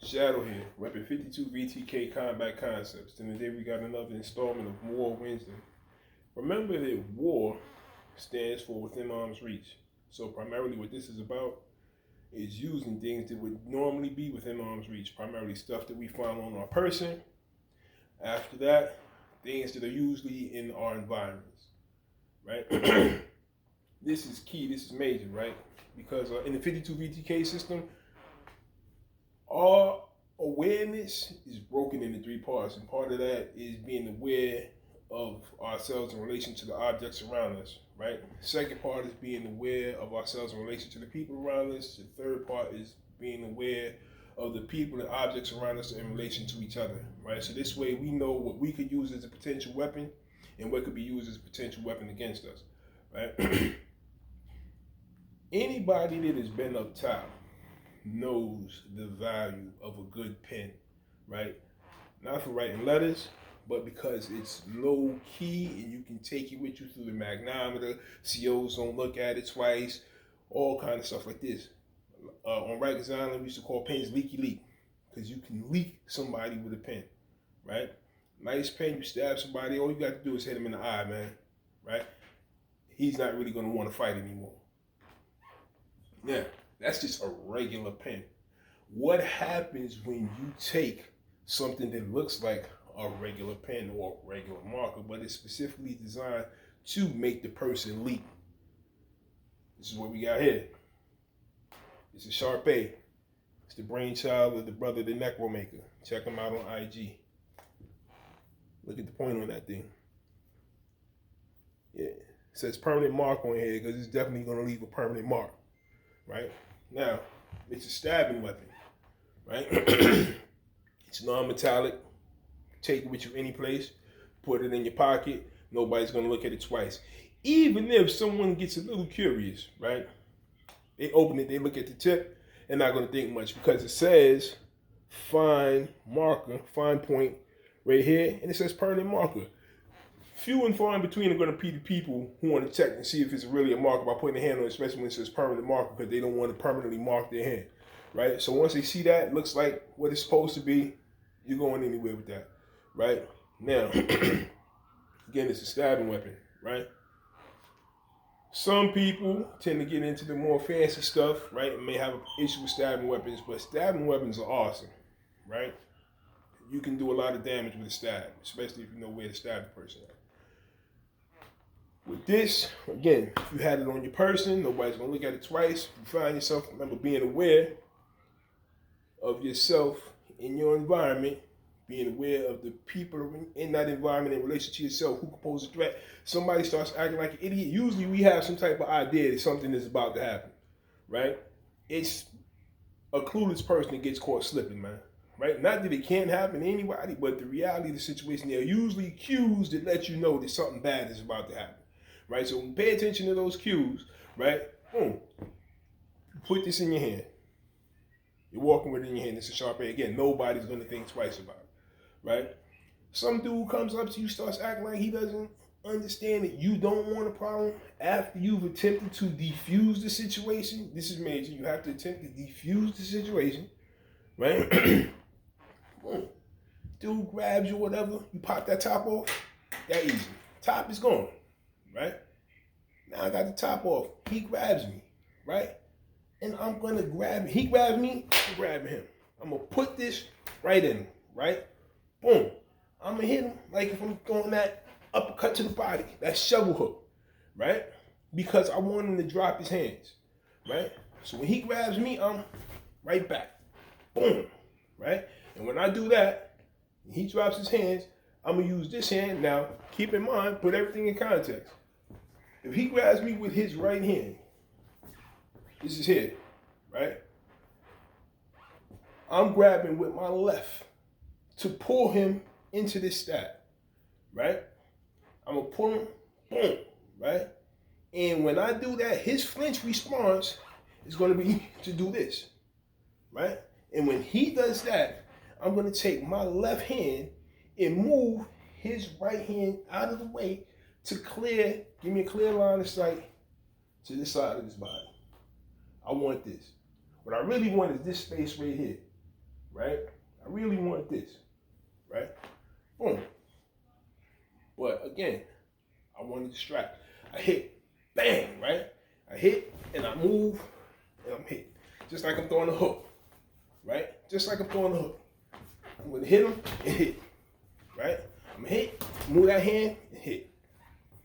Shadow here, Weapon 52 VTK Combat Concepts. And today we got another installment of War Wednesday. Remember that war stands for within arm's reach. So primarily what this is about is using things that would normally be within arm's reach. Primarily stuff that we find on our person. After that, things that are usually in our environments, right? This is key, this is major, right? Because in the 52 VTK system, our awareness is broken into three parts, and part of that is being aware of ourselves in relation to the objects around us, right? Second part is being aware of ourselves in relation to the people around us. The third part is being aware of the people and objects around us in relation to each other, right? So this way we know what we could use as a potential weapon and what could be used as a potential weapon against us, right? Anybody that has been up top knows the value of a good pen, right? Not for writing letters, but because it's low key and you can take it with you through the magnometer. COs don't look at it twice, all kind of stuff like this. On Rikers Island, we used to call pens leaky leak because you can leak somebody with a pen, right? Nice pen, you stab somebody, all you got to do is hit him in the eye, man, right? He's not really going to want to fight anymore. Now, that's just a regular pen. What happens when you take something that looks like a regular pen or a regular marker, but it's specifically designed to make the person leak? This is what we got here. It's a Sharp A. It's the brainchild of the brother, the Necromaker. Check him out on IG. Look at the point on that thing. Yeah, it says permanent mark on here because it's definitely going to leave a permanent mark, right? Now, it's a stabbing weapon, right? It's non-metallic. Take it with you any place. Put it in your pocket. Nobody's going to look at it twice. Even if someone gets a little curious, right? They open it, they look at the tip, they're not going to think much because it says fine marker, fine point right here, and it says permanent marker. Few and far in between are going to be the people who want to check and see if it's really a marker by putting a hand on it, especially when it says permanent marker, because they don't want to permanently mark their hand, right? So once they see that, it looks like what it's supposed to be, you're going anywhere with that, right? Now, again, it's a stabbing weapon, right? Some people tend to get into the more fancy stuff, right, and may have an issue with stabbing weapons, but stabbing weapons are awesome, right? You can do a lot of damage with a stab, especially if you know where to stab the person at. With this, again, if you had it on your person, nobody's going to look at it twice. If you find yourself, remember, being aware of yourself in your environment, being aware of the people in that environment in relation to yourself who can pose a threat. Somebody starts acting like an idiot. Usually we have some type of idea that something is about to happen, right? It's a clueless person that gets caught slipping, man. Right? Not that it can't happen to anybody, but the reality of the situation, there are usually cues that let you know that something bad is about to happen. Right? So pay attention to those cues, right? Boom. Put this in your hand. You're walking with it in your hand. It's a Sharp A. Again, nobody's going to think twice about it, right? Some dude comes up to you, starts acting like he doesn't understand that you don't want a problem after you've attempted to defuse the situation. This is major. You have to attempt to defuse the situation, right? Boom. Dude grabs you, whatever. You pop that top off. That easy. Top is gone, right? Now I got the top off. He grabs me, right? And I'm gonna grab him. He grabs me, I'm grabbing him. I'm gonna put this right in him, right? Boom. I'm gonna hit him like if I'm going that uppercut to the body, that shovel hook, right? Because I want him to drop his hands, right? So when he grabs me, I'm right back. Boom, right? And when I do that, and he drops his hands, I'm gonna use this hand. Now, keep in mind, put everything in context. If he grabs me with his right hand, this is here, right? I'm grabbing with my left to pull him into this stab, right? I'm gonna pull him, boom, right? And when I do that, his flinch response is gonna be to do this, right? And when he does that, I'm gonna take my left hand and move his right hand out of the way to give me a clear line of sight to this side of his body. I want this. What I really want is this space right here, right? I really want this, right? Boom. But again, I want to distract. I hit, bang, right? I hit and I move and I'm hit. Just like I'm throwing a hook, right? Just like I'm throwing a hook. I'm gonna hit him and hit, right? I'm gonna hit, move that hand and hit,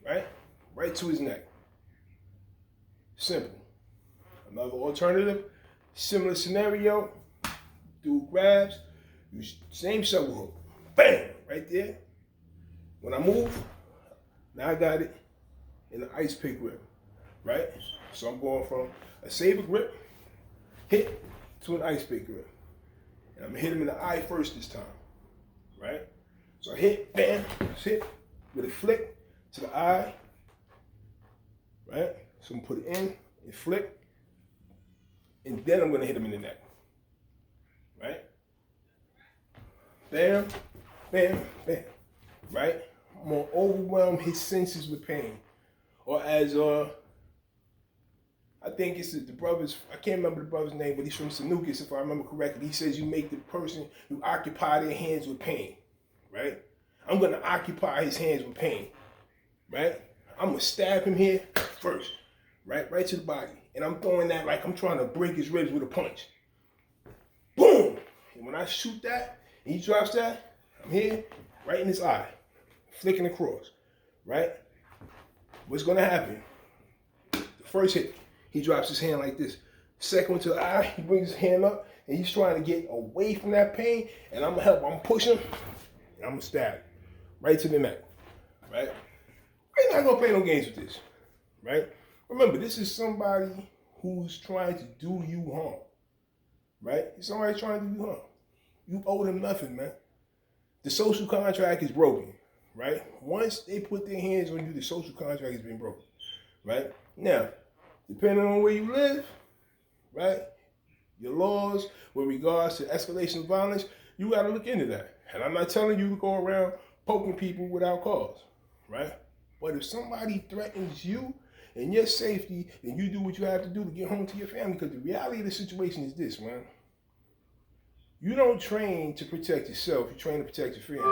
right? Right to his neck. Simple. Another alternative, similar scenario, dude grabs, use same shovel hook. Bam! Right there. When I move, now I got it in an ice pick grip, right? So I'm going from a saber grip, hit, to an ice pick grip. And I'm gonna hit him in the eye first this time, right? So I hit, bam, hit, with a flick to the eye, right? So I'm gonna put it in and flick, and then I'm gonna hit him in the neck, right? Bam, bam, bam, right? I'm gonna overwhelm his senses with pain. Or as I think it's the brothers, I can't remember the brother's name, but he's from Sanukis, if I remember correctly. He says you make the person, you occupy their hands with pain, right? I'm gonna occupy his hands with pain, right? I'm gonna stab him here first, right? Right to the body. And I'm throwing that like I'm trying to break his ribs with a punch. Boom! And when I shoot that, and he drops that, I'm here, right in his eye, flicking across, right? What's gonna happen? The first hit, he drops his hand like this. Second one to the eye, he brings his hand up, and he's trying to get away from that pain, and I'm gonna help, I'm pushing, and I'm gonna stab right to the neck, right? We're not gonna play no games with this, right? Remember, this is somebody who's trying to do you harm, right? Somebody's trying to do you harm. You owe them nothing, man. The social contract is broken, right? Once they put their hands on you, the social contract has been broken, right? Now, depending on where you live, right, your laws with regards to escalation of violence, you got to look into that. And I'm not telling you to go around poking people without cause, right? But if somebody threatens you and your safety, then you do what you have to do to get home to your family. Because the reality of the situation is this, man. You don't train to protect yourself. You train to protect your family.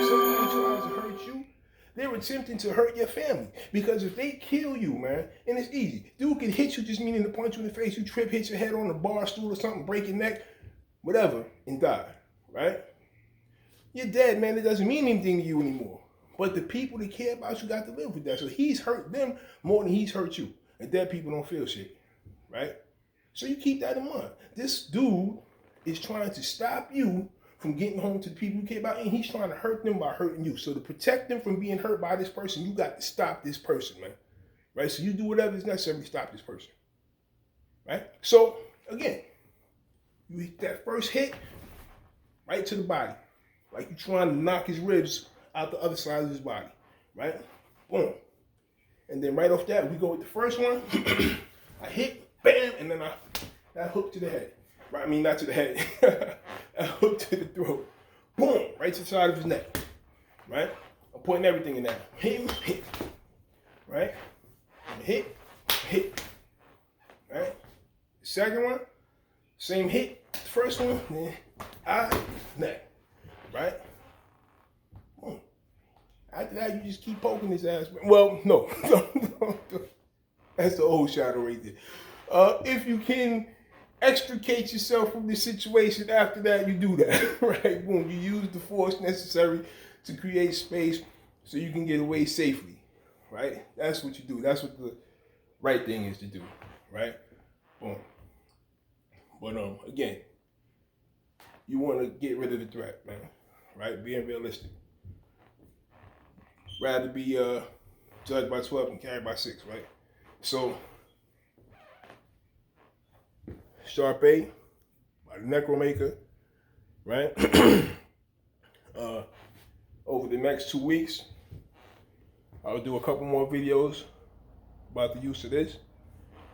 If somebody tries to hurt you, they're attempting to hurt your family. Because if they kill you, man, and it's easy. Dude can hit you just meaning to punch you in the face. You trip, hit your head on a bar stool or something, break your neck, whatever, and die, right? You're dead, man. It doesn't mean anything to you anymore. But the people that care about you got to live with that. So he's hurt them more than he's hurt you. And dead people don't feel shit, right? So you keep that in mind. This dude is trying to stop you from getting home to the people you care about, and he's trying to hurt them by hurting you. So to protect them from being hurt by this person, you got to stop this person, man. Right? So you do whatever is necessary to stop this person. Right? So, again, you hit that first hit right to the body. Like you're trying to knock his ribs out the other side of his body. Right? Boom. And then right off that, we go with the first one. I hit, bam, and then that hook to the head. Right? I mean, not to the head. That hook to the throat. Boom! Right to the side of his neck. Right? I'm putting everything in there. Hit, hit. Right? Hit, hit. Right? The second one, same hit. The first one, then eye, neck. Right? Boom. After that, you just keep poking his ass. Well, no. That's the old shadow right there. If you can extricate yourself from the situation after that, you do that, right? Boom, you use the force necessary to create space so you can get away safely, right? That's what you do. That's what the right thing is to do, right? Boom. But again, you want to get rid of the threat, man, right? Being realistic. Rather be judged by 12 and carried by 6, right? So, Sharp A by the Necromaker, right? Over the next 2 weeks, I'll do a couple more videos about the use of this,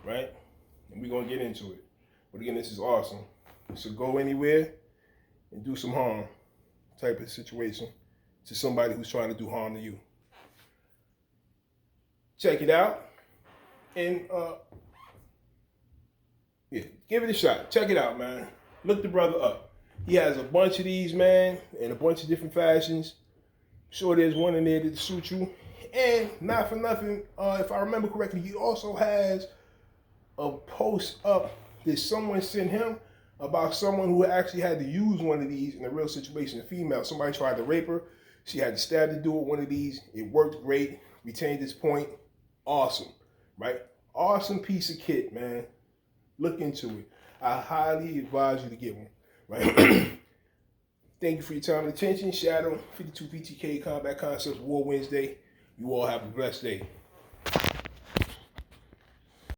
right? And we're going to get into it. But again, this is awesome. So go anywhere and do some harm type of situation to somebody who's trying to do harm to you. Check it out. And yeah, give it a shot. Check it out, man. Look the brother up. He has a bunch of these, man, in a bunch of different fashions. Sure, there's one in there that suits you. And not for nothing, if I remember correctly, he also has a post up that someone sent him about someone who actually had to use one of these in a real situation. A female, somebody tried to rape her. She had to stab the dude with one of these. It worked great. Retained its point. Awesome, right? Awesome piece of kit, man. Look into it. I highly advise you to get one, right? Thank you for your time and attention. Shadow, 52 PTK Combat Concepts, War Wednesday. You all have a blessed day.